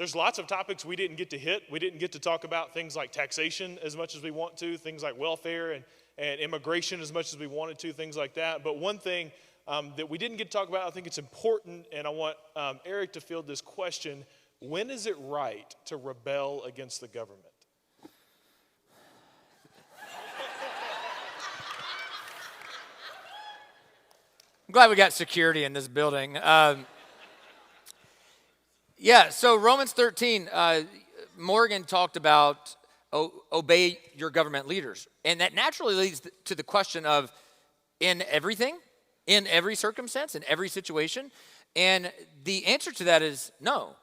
There's lots of topics we didn't get to hit. We didn't get to talk about things like taxation as much as we want to, things like welfare and immigration as much as we wanted to, things like that. But one thing that we didn't get to talk about, I think it's important, and I want Eric to field this question: when is it right to rebel against the government? I'm glad we got security in this building. So Romans 13, Morgan talked about obey your government leaders. And that naturally leads to the question of, in everything, in every circumstance, in every situation? And the answer to that is no.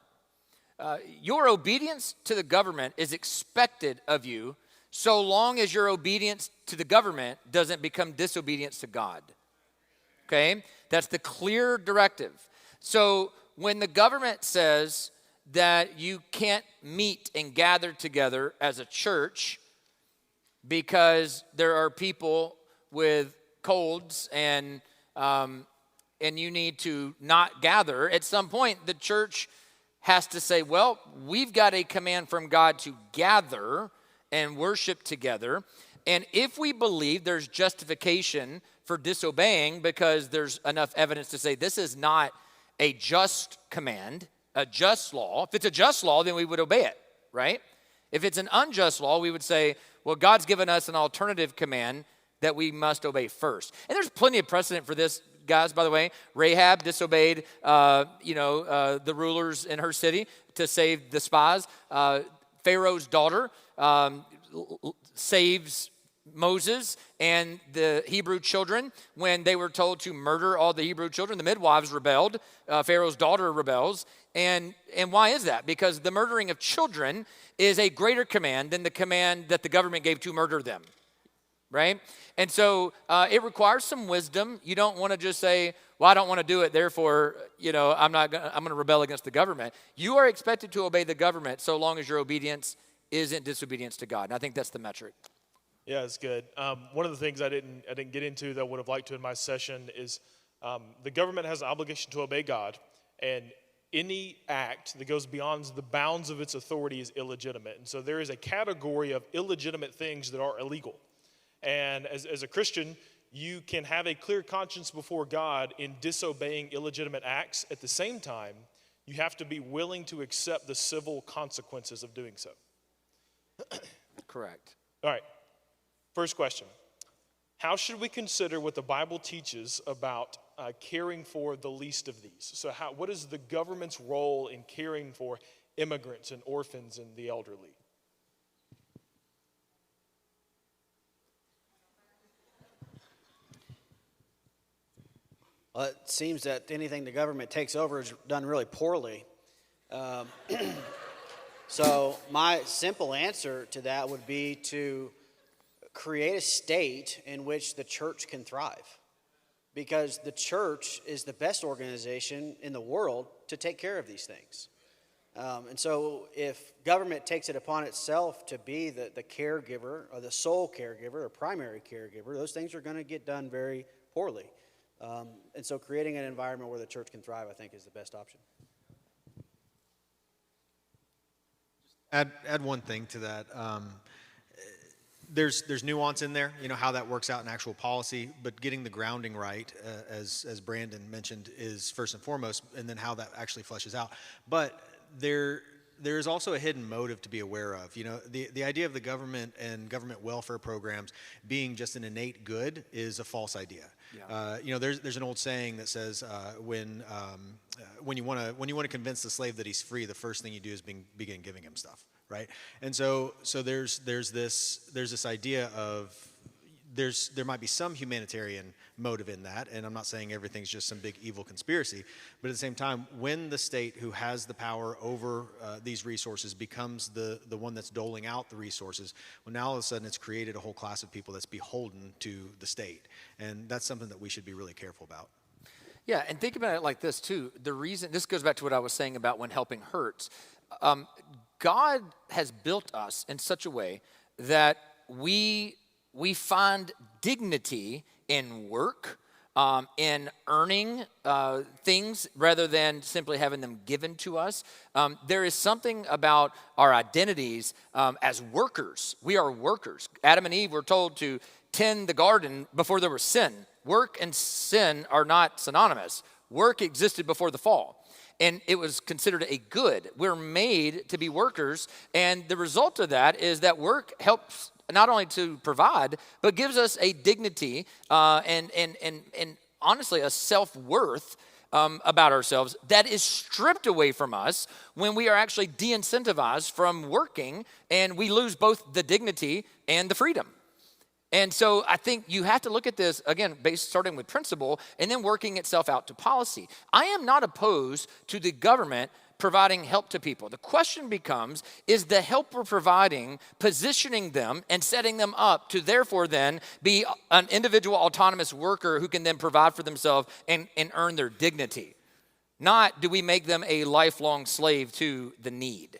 Your obedience to the government is expected of you so long as your obedience to the government doesn't become disobedience to God. Okay? That's the clear directive. So when the government says that you can't meet and gather together as a church because there are people with colds and you need to not gather, at some point the church has to say, well, we've got a command from God to gather and worship together. And if we believe there's justification for disobeying because there's enough evidence to say this is not a just command, a just law. If it's a just law, then we would obey it, right? If it's an unjust law, we would say, well, God's given us an alternative command that we must obey first. And there's plenty of precedent for this, guys, by the way. Rahab disobeyed, the rulers in her city to save the spies. Pharaoh's daughter saves Moses and the Hebrew children when they were told to murder all the Hebrew children. The midwives rebelled. Pharaoh's daughter rebels. And why is that? Because the murdering of children is a greater command than the command that the government gave to murder them, right? And so it requires some wisdom. You don't want to just say, well, I don't want to do it, therefore, I'm going to rebel against the government. You are expected to obey the government so long as your obedience isn't disobedience to God. And I think that's the metric. Yeah, it's good. One of the things I didn't get into that I would have liked to in my session is the government has an obligation to obey God, and any act that goes beyond the bounds of its authority is illegitimate. And so there is a category of illegitimate things that are illegal. And as a Christian, you can have a clear conscience before God in disobeying illegitimate acts. At the same time, you have to be willing to accept the civil consequences of doing so. Correct. All right. First question, how should we consider what the Bible teaches about caring for the least of these? So what is the government's role in caring for immigrants and orphans and the elderly? Well, it seems that anything the government takes over is done really poorly. So my simple answer to that would be to create a state in which the church can thrive, because the church is the best organization in the world to take care of these things. And so if government takes it upon itself to be the caregiver or the sole caregiver or primary caregiver, those things are going to get done very poorly. And so creating an environment where the church can thrive, I think, is the best option. Add one thing to that. There's nuance in there, how that works out in actual policy, but getting the grounding right, as Brandon mentioned, is first and foremost, and then how that actually fleshes out. But there's also a hidden motive to be aware of. The idea of the government and government welfare programs being just an innate good is a false idea. Yeah. There's an old saying that says when you want to convince the slave that he's free, the first thing you do is begin giving him stuff. Right, and so there's this idea of there might be some humanitarian motive in that, and I'm not saying everything's just some big evil conspiracy, but at the same time, when the state who has the power over these resources becomes the one that's doling out the resources, well, now all of a sudden it's created a whole class of people that's beholden to the state, and that's something that we should be really careful about. Yeah, and think about it like this too. The reason, this goes back to what I was saying about when helping hurts. God has built us in such a way that we find dignity in work, in earning things rather than simply having them given to us. There is something about our identities as workers. We are workers. Adam and Eve were told to tend the garden before there was sin. Work and sin are not synonymous. Work existed before the fall, and it was considered a good. We're made to be workers, and the result of that is that work helps not only to provide, but gives us a dignity and honestly a self-worth about ourselves that is stripped away from us when we are actually de-incentivized from working, and we lose both the dignity and the freedom. And so I think you have to look at this, again, starting with principle and then working itself out to policy. I am not opposed to the government providing help to people. The question becomes, is the help we're providing positioning them and setting them up to therefore then be an individual autonomous worker who can then provide for themselves and earn their dignity? Not do we make them a lifelong slave to the need.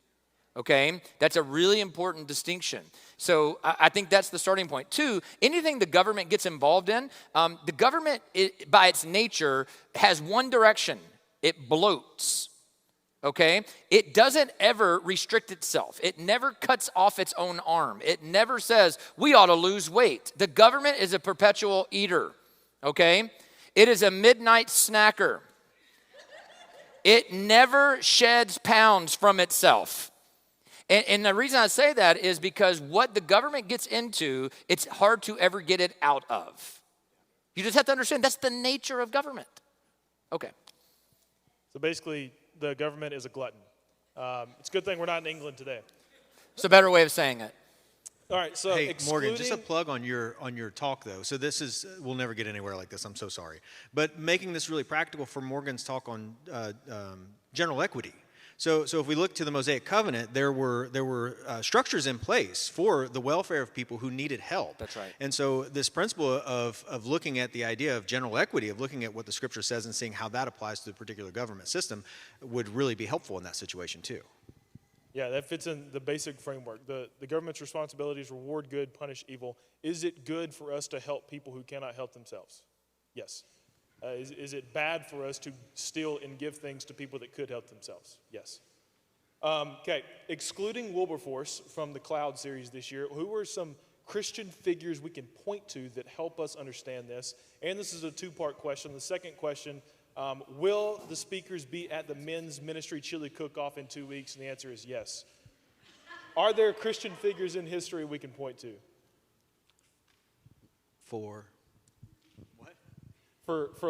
Okay, that's a really important distinction. So I think that's the starting point. Two, anything the government gets involved in, the government, by its nature, has one direction. It bloats. Okay, it doesn't ever restrict itself. It never cuts off its own arm. It never says we ought to lose weight. The government is a perpetual eater. Okay, it is a midnight snacker. It never sheds pounds from itself. And the reason I say that is because what the government gets into, it's hard to ever get it out of. You just have to understand that's the nature of government. Okay. So basically, the government is a glutton. It's a good thing we're not in England today. It's a better way of saying it. All right, so Hey, Morgan, just a plug on your talk, though. So this is, we'll never get anywhere like this. I'm so sorry. But making this really practical for Morgan's talk on general equity. So if we look to the Mosaic Covenant, there were structures in place for the welfare of people who needed help. That's right. And so this principle of looking at the idea of general equity, of looking at what the Scripture says and seeing how that applies to the particular government system, would really be helpful in that situation too. Yeah, that fits in the basic framework. The government's responsibility is reward good, punish evil. Is it good for us to help people who cannot help themselves? Yes. Is it bad for us to steal and give things to people that could help themselves? Yes. Okay, excluding Wilberforce from the Cloud series this year, who are some Christian figures we can point to that help us understand this? And this is a two-part question. The second question, will the speakers be at the men's ministry chili cook-off in 2 weeks? And the answer is yes. Are there Christian figures in history we can point to? For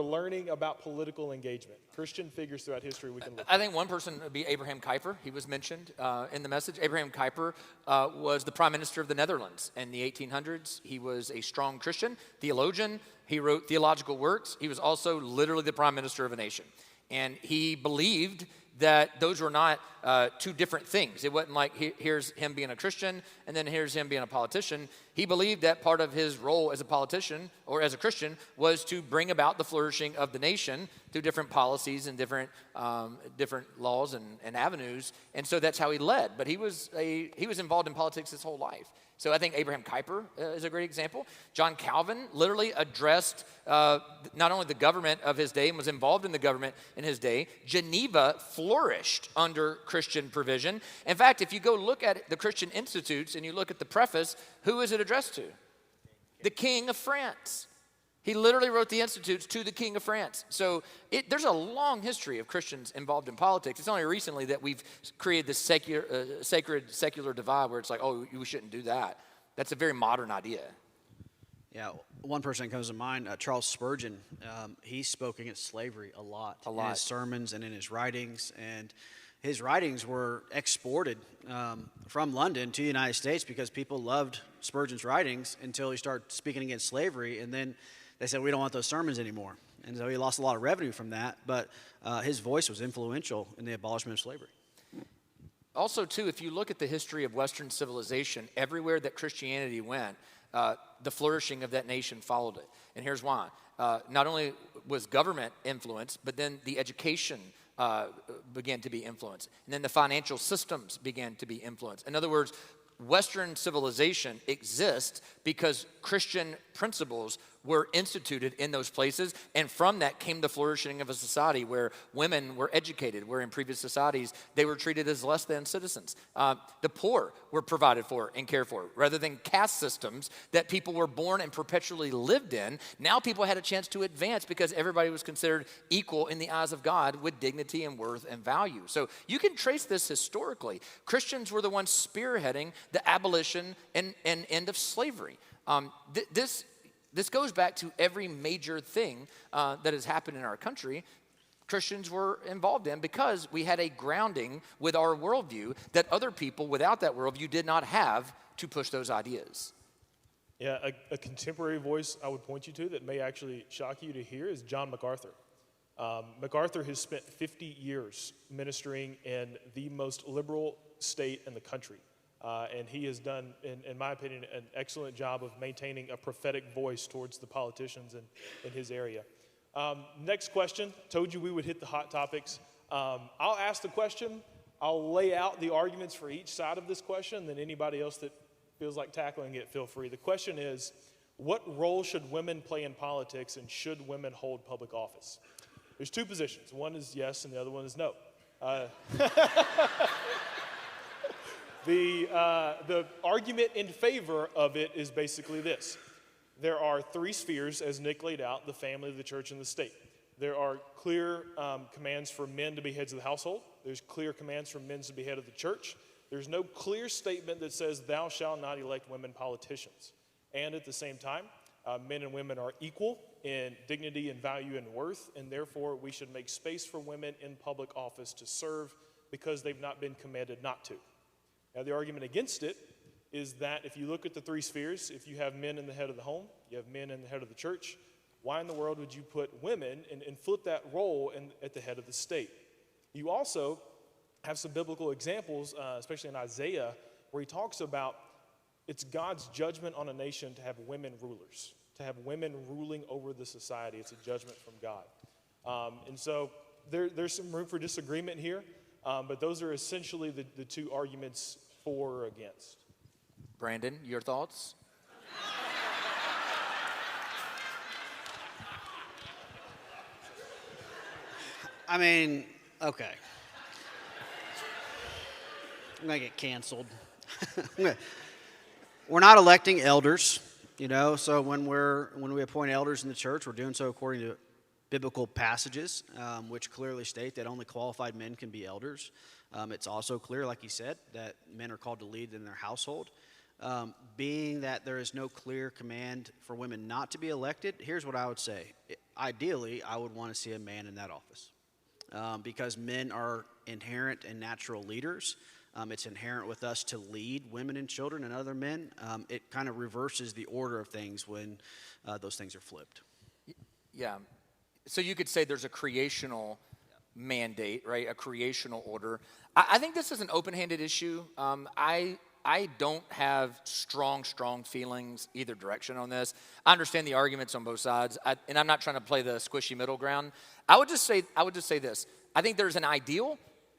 learning about political engagement. Christian figures throughout history we can look at. I think one person would be Abraham Kuyper. He was mentioned in the message. Abraham Kuyper was the prime minister of the Netherlands in the 1800s. He was a strong Christian theologian. He wrote theological works. He was also literally the prime minister of a nation. And he believed that those were not two different things. It wasn't like here's him being a Christian and then here's him being a politician. He believed that part of his role as a politician or as a Christian was to bring about the flourishing of the nation through different policies and different laws and avenues. And so that's how he led. But he was involved in politics his whole life. So I think Abraham Kuyper is a great example. John Calvin literally addressed not only the government of his day and was involved in the government in his day. Geneva flourished under Christian provision. In fact, if you go look at the Christian institutes and you look at the preface, who is it addressed to? The King of France. He literally wrote the institutes to the King of France. So there's a long history of Christians involved in politics. It's only recently that we've created this sacred secular divide where it's like, oh, we shouldn't do that. That's a very modern idea. Yeah, one person that comes to mind, Charles Spurgeon. He spoke against slavery a lot in his sermons and in his writings. And his writings were exported from London to the United States because people loved Spurgeon's writings until he started speaking against slavery. And then they said, we don't want those sermons anymore. And so he lost a lot of revenue from that. But his voice was influential in the abolishment of slavery. Also, too, if you look at the history of Western civilization, everywhere that Christianity went, the flourishing of that nation followed it. And here's why. Not only was government influenced, but then the education began to be influenced. And then the financial systems began to be influenced. In other words, Western civilization exists because Christian principles were instituted in those places, and from that came the flourishing of a society where women were educated, where in previous societies they were treated as less than citizens. The poor were provided for and cared for. Rather than caste systems that people were born and perpetually lived in, now people had a chance to advance because everybody was considered equal in the eyes of God with dignity and worth and value. So you can trace this historically. Christians were the ones spearheading the abolition and end of slavery. This goes back to every major thing that has happened in our country. Christians were involved in because we had a grounding with our worldview that other people without that worldview did not have to push those ideas. Yeah, a contemporary voice I would point you to that may actually shock you to hear is John MacArthur. MacArthur has spent 50 years ministering in the most liberal state in the country. And he has done, in my opinion, an excellent job of maintaining a prophetic voice towards the politicians in his area. Next question. Told you we would hit the hot topics. I'll ask the question. I'll lay out the arguments for each side of this question. Then anybody else that feels like tackling it, feel free. The question is, what role should women play in politics, and should women hold public office? There's two positions. One is yes, and the other one is no. The argument in favor of it is basically this. There are three spheres, as Nick laid out: the family, the church, and the state. There are clear commands for men to be heads of the household. There's clear commands for men to be head of the church. There's no clear statement that says, thou shalt not elect women politicians. And at the same time, men and women are equal in dignity and value and worth, and therefore we should make space for women in public office to serve because they've not been commanded not to. Now, the argument against it is that if you look at the three spheres, if you have men in the head of the home, you have men in the head of the church, why in the world would you put women and flip that role at the head of the state? You also have some biblical examples, especially in Isaiah, where he talks about it's God's judgment on a nation to have women rulers, to have women ruling over the society. It's a judgment from God. And so there's some room for disagreement here, but those are essentially the two arguments for or against. Brandon, your thoughts? I mean, okay. I'm going to get canceled. We're not electing elders, so when we appoint elders in the church, we're doing so according to biblical passages, which clearly state that only qualified men can be elders. It's also clear, like he said, that men are called to lead in their household. Being that there is no clear command for women not to be elected, here's what I would say. Ideally, I would want to see a man in that office because men are inherent and natural leaders. It's inherent with us to lead women and children and other men. It kind of reverses the order of things when those things are flipped. Yeah. So you could say there's a creational mandate, right? A creational order. I think this is an open-handed issue. I don't have strong feelings either direction on this. I understand the arguments on both sides, and I'm not trying to play the squishy middle ground. I would just say this. I think there's an ideal,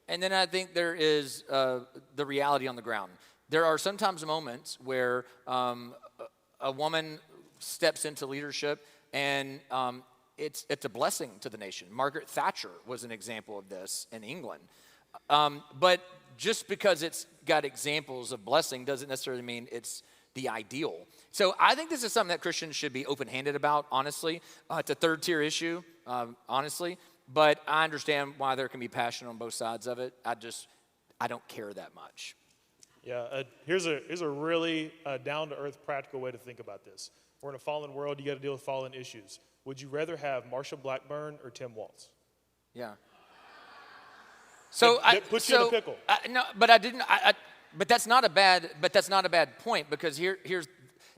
and then I think there is the reality on the ground. There are sometimes moments where a woman steps into leadership, and it's a blessing to the nation. Margaret Thatcher was an example of this in England. But just because it's got examples of blessing doesn't necessarily mean it's the ideal. So I think this is something that Christians should be open-handed about, honestly. It's a third-tier issue, honestly. But I understand why there can be passion on both sides of it. I don't care that much. Yeah, here's a really down-to-earth, practical way to think about this. We're in a fallen world. You got to deal with fallen issues. Would you rather have Marsha Blackburn or Tim Walz? Yeah. So that puts you in a pickle. No, but I didn't. But that's not a bad point, because here's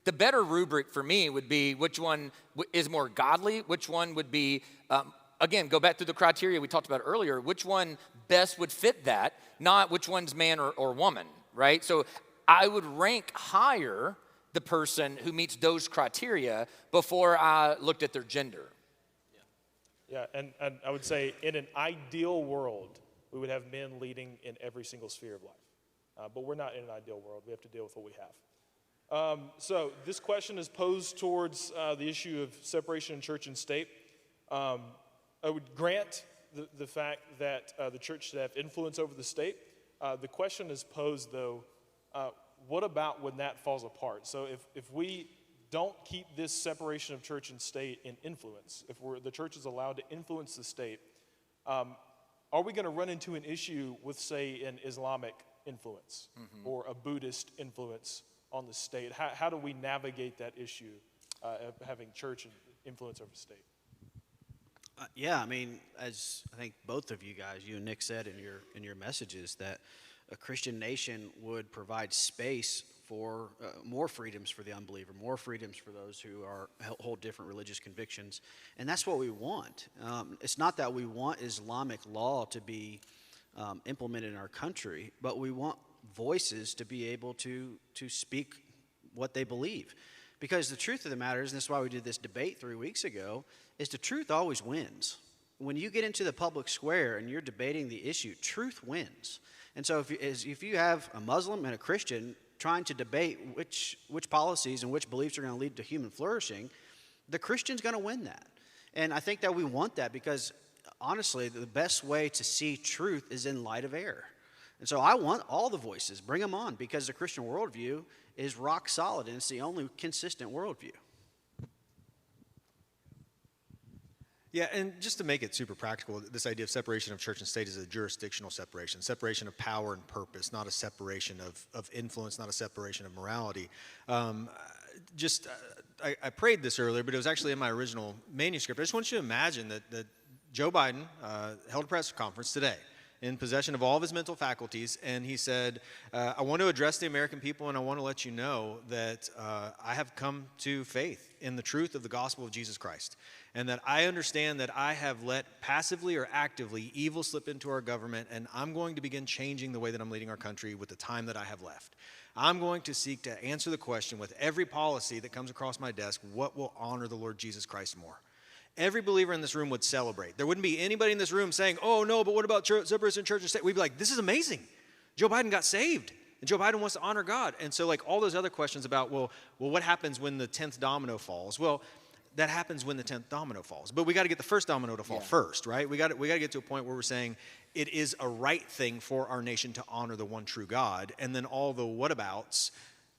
the better rubric for me would be which one is more godly. Which one would be again, go back to the criteria we talked about earlier. Which one best would fit that? Not which one's man or woman, right? So I would rank higher the person who meets those criteria before I looked at their gender. Yeah, and I would say in an ideal world, we would have men leading in every single sphere of life. But we're not in an ideal world. We have to deal with what we So this question is posed towards the issue of separation of church and state. I would grant the fact that the church should have influence over the state. The question is posed, though, what about when that falls apart? So if we don't keep this separation of church and state in influence, if the church is allowed to influence the state, are we going to run into an issue with, say, an Islamic influence or a Buddhist influence on the state? How do we navigate that issue of having church and influence over state? Yeah, I mean, as I think both of you guys, you and Nick said in your messages, that a Christian nation would provide space for more freedoms for the unbeliever, more freedoms for those who hold different religious convictions, and that's what we want. It's not that we want Islamic law to be implemented in our country, but we want voices to be able to speak what they believe. Because the truth of the matter is, and this is why we did this debate 3 weeks ago, is the truth always wins. When you get into the public square and you're debating the issue, truth wins. And so if you have a Muslim and a Christian trying to debate which policies and which beliefs are going to lead to human flourishing, the Christian's going to win that. And I think that we want that because, honestly, the best way to see truth is in light of error. And so I want all the voices. Bring them on, because the Christian worldview is rock solid, and it's the only consistent worldview. Yeah, and just to make it super practical, this idea of separation of church and state is a jurisdictional separation of power and purpose, not a separation of influence, not a separation of morality. I prayed this earlier, but it was actually in my original manuscript. I just want you to imagine that Joe Biden held a press conference today in possession of all of his mental faculties, and he said, I want to address the American people, and I want to let you know that I have come to faith in the truth of the gospel of Jesus Christ, and that I understand that I have let passively or actively evil slip into our government, and I'm going to begin changing the way that I'm leading our country with the time that I have left. I'm going to seek to answer the question with every policy that comes across my desk, what will honor the Lord Jesus Christ more? Every believer in this room would celebrate. There wouldn't be anybody in this room saying, oh, no, but what about separation of church and state? We'd be like, this is amazing. Joe Biden got saved, and Joe Biden wants to honor God. And so, like, all those other questions about, well, what happens when the 10th domino falls? Well, that happens when the 10th domino falls. But we got to get the first domino to fall first, right? We got to get to a point where we're saying it is a right thing for our nation to honor the one true God, and then all the whatabouts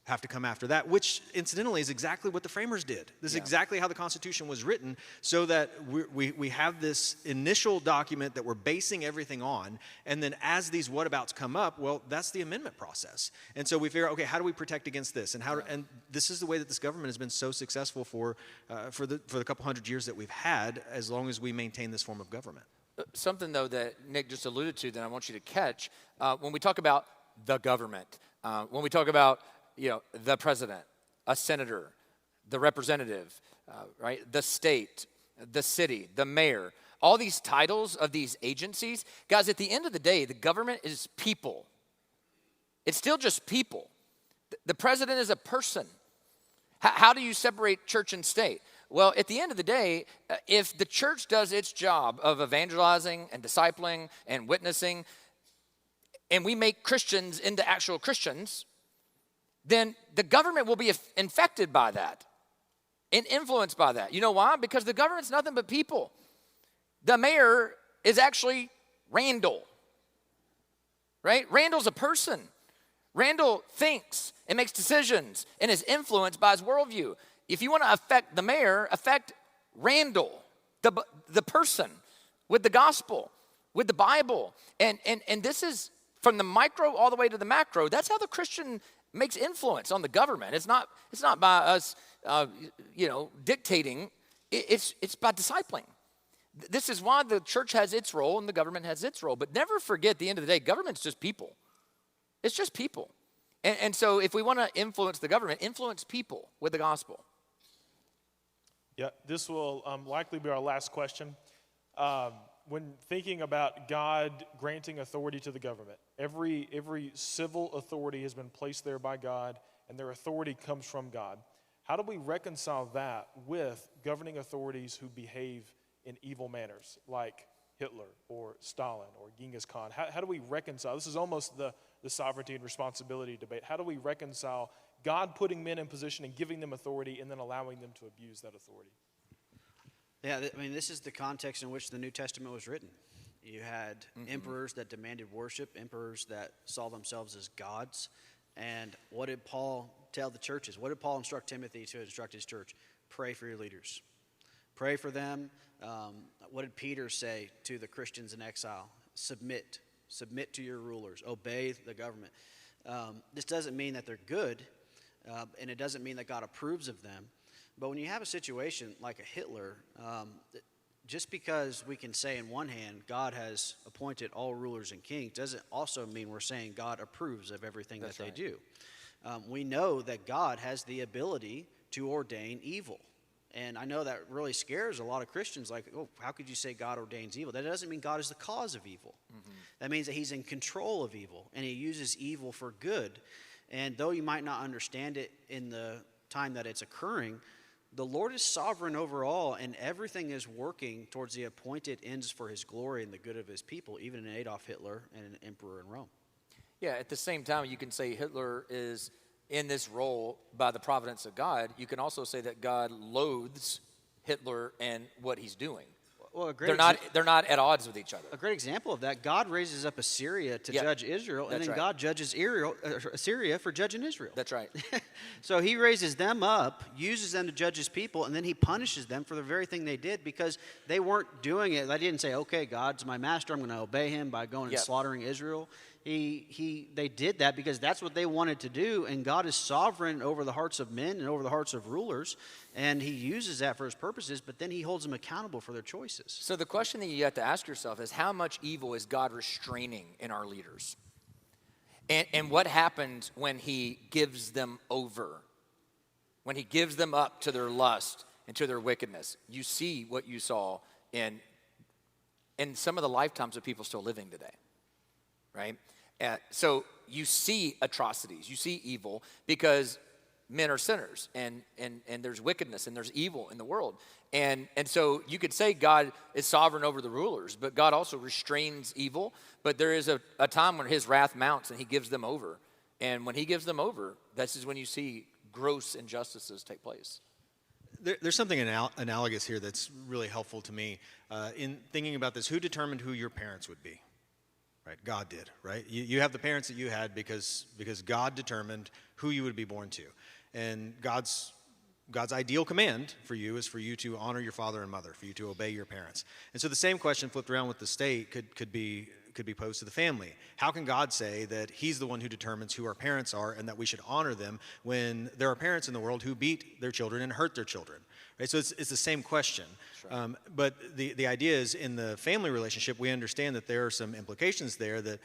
have to come after that, which incidentally is exactly what the framers did. This is exactly how the Constitution was written, so that we have this initial document that we're basing everything on, and then as these whatabouts come up, well, that's the amendment process. And so we figure, okay, how do we protect against this? And and this is the way that this government has been so successful for the couple hundred years that we've had, as long as we maintain this form of government. Something, though, that Nick just alluded to that I want you to catch, when we talk about the government, when we talk about the president, a senator, the representative, right? The state, the city, the mayor, all these titles of these agencies. Guys, at the end of the day, the government is people. It's still just people. The president is a person. How do you separate church and state? Well, at the end of the day, if the church does its job of evangelizing and discipling and witnessing, and we make Christians into actual Christians, then the government will be infected by that and influenced by that. You know why? Because the government's nothing but people. The mayor is actually Randall, right? Randall's a person. Randall thinks and makes decisions and is influenced by his worldview. If you want to affect the mayor, affect Randall, the person, with the gospel, with the Bible. And this is from the micro all the way to the macro. That's how the Christian makes influence on the government. It's not by us, dictating. It's by discipling. This is why the church has its role and the government has its role. But never forget, at the end of the day, government's just people. It's just people. And so if we want to influence the government, influence people with the gospel. Yeah, this will likely be our last question. When thinking about God granting authority to the government, every civil authority has been placed there by God, and their authority comes from God. How do we reconcile that with governing authorities who behave in evil manners, like Hitler or Stalin or Genghis Khan? How do we reconcile? This is almost the sovereignty and responsibility debate. How do we reconcile God putting men in position and giving them authority and then allowing them to abuse that authority. Yeah, I mean, this is the context in which the New Testament was written. You had emperors that demanded worship, emperors that saw themselves as gods. And what did Paul tell the churches? What did Paul instruct Timothy to instruct his church? Pray for your leaders. Pray for them. What did Peter say to the Christians in exile? Submit. Submit to your rulers. Obey the government. This doesn't mean that they're good, and it doesn't mean that God approves of them. But when you have a situation like a Hitler, just because we can say in one hand God has appointed all rulers and kings doesn't also mean we're saying God approves of everything that they do. We know that God has the ability to ordain evil. And I know that really scares a lot of Christians, like, oh, how could you say God ordains evil? That doesn't mean God is the cause of evil. That means that he's in control of evil, and he uses evil for good. And though you might not understand it in the time that it's occurring, the Lord is sovereign over all, and everything is working towards the appointed ends for his glory and the good of his people, even in Adolf Hitler and an emperor in Rome. Yeah, at the same time, you can say Hitler is in this role by the providence of God. You can also say that God loathes Hitler and what he's doing. Well, They're not at odds with each other. A great example of that, God raises up Assyria to judge Israel, and then God judges Assyria for judging Israel. That's right. So he raises them up, uses them to judge his people, and then he punishes them for the very thing they did because they weren't doing it. They didn't say, okay, God's my master, I'm going to obey him by going and slaughtering Israel. They did that because that's what they wanted to do, and God is sovereign over the hearts of men and over the hearts of rulers, and he uses that for his purposes, but then he holds them accountable for their choices. So the question that you have to ask yourself is, how much evil is God restraining in our leaders? And what happens when he gives them over? When he gives them up to their lust and to their wickedness? You see what you saw in some of the lifetimes of people still living today, right? So you see atrocities, you see evil because men are sinners and there's wickedness and there's evil in the world. And so you could say God is sovereign over the rulers, but God also restrains evil. But there is a time when his wrath mounts and he gives them over. And when he gives them over, this is when you see gross injustices take place. There's something analogous here that's really helpful to me in thinking about this. Who determined who your parents would be? Right, God did, right? You have the parents that you had because God determined who you would be born to. And God's ideal command for you is for you to honor your father and mother, for you to obey your parents. And so the same question flipped around with the state could be posed to the family. How can God say that he's the one who determines who our parents are and that we should honor them when there are parents in the world who beat their children and hurt their children? Right? So it's the same question. Right. But the idea is in the family relationship, we understand that there are some implications there that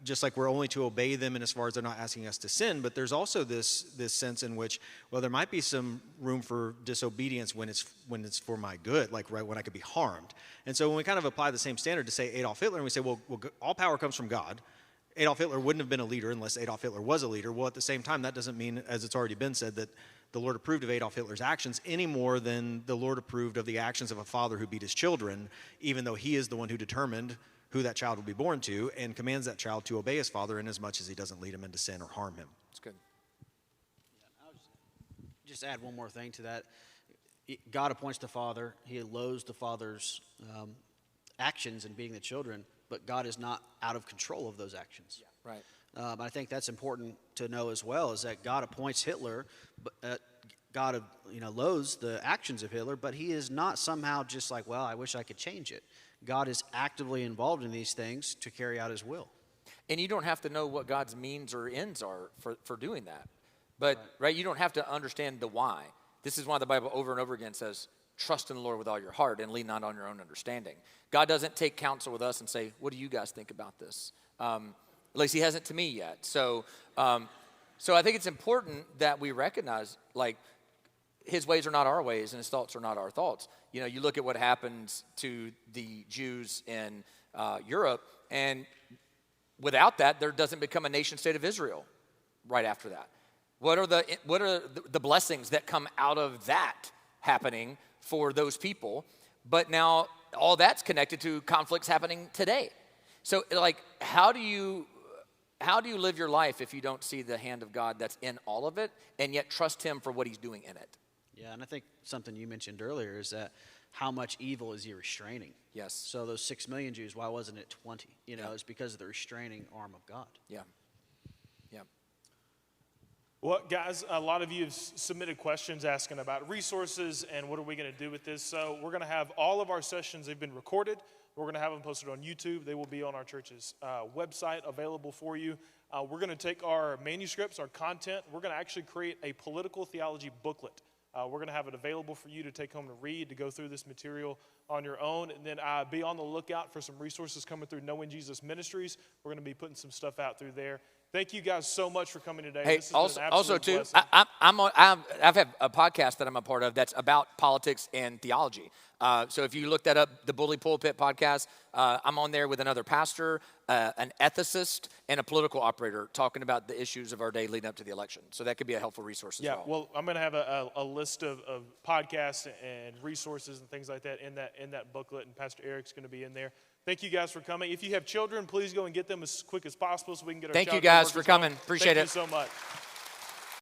just like we're only to obey them and as far as they're not asking us to sin, but there's also this sense in which, well, there might be some room for disobedience when it's for my good, like right when I could be harmed. And so when we kind of apply the same standard to say Adolf Hitler, and we say, well, all power comes from God. Adolf Hitler wouldn't have been a leader unless Adolf Hitler was a leader. Well, at the same time, that doesn't mean, as it's already been said, that the Lord approved of Adolf Hitler's actions any more than the Lord approved of the actions of a father who beat his children, even though he is the one who determined who that child will be born to and commands that child to obey his father in as much as he doesn't lead him into sin or harm him. That's good. I'll just add one more thing to that. God appoints the father. He allows the father's actions in being the children, but God is not out of control of those actions. Yeah, right. I think that's important to know as well, is that God appoints Hitler, but God loathes the actions of Hitler, but he is not somehow just like, well, I wish I could change it. God is actively involved in these things to carry out his will. And you don't have to know what God's means or ends are for doing that. But, right, you don't have to understand the why. This is why the Bible over and over again says, trust in the Lord with all your heart and lean not on your own understanding. God doesn't take counsel with us and say, what do you guys think about this? At least he hasn't to me yet. So I think it's important that we recognize, like, his ways are not our ways and his thoughts are not our thoughts. You know, you look at what happens to the Jews in Europe, and without that, there doesn't become a nation state of Israel right after that. What are the blessings that come out of that happening for those people? But now all that's connected to conflicts happening today. So, like, how do you how do you live your life if you don't see the hand of God that's in all of it and yet trust him for what he's doing in it? Yeah, and I think something you mentioned earlier is that how much evil is he restraining? Yes. So those 6 million Jews, why wasn't it 20? You know, it's because of the restraining arm of God. Yeah. Yeah. Well, guys, a lot of you have submitted questions asking about resources and what are we going to do with this. So we're going to have all of our sessions, they've been recorded. We're going to have them posted on YouTube. They will be on our church's website available for you. We're going to take our manuscripts, our content. We're going to actually create a political theology booklet. We're going to have it available for you to take home to read, to go through this material on your own. And then be on the lookout for some resources coming through Knowing Jesus Ministries. We're going to be putting some stuff out through there. Thank you guys so much for coming today. Hey, This has been an absolute too, blessing. I've had a podcast that I'm a part of that's about politics and theology. So if you look that up, the Bully Pulpit podcast, I'm on there with another pastor, an ethicist, and a political operator talking about the issues of our day leading up to the election. So that could be a helpful resource as Yeah, well. well, I'm going to have a list of podcasts and resources and things like that in that booklet, and Pastor Eric's going to be in there. Thank you guys for coming. If you have children, please go and get them as quick as possible so we can get our Thank you child care guys for workers coming. home. Appreciate Thank it. you so much.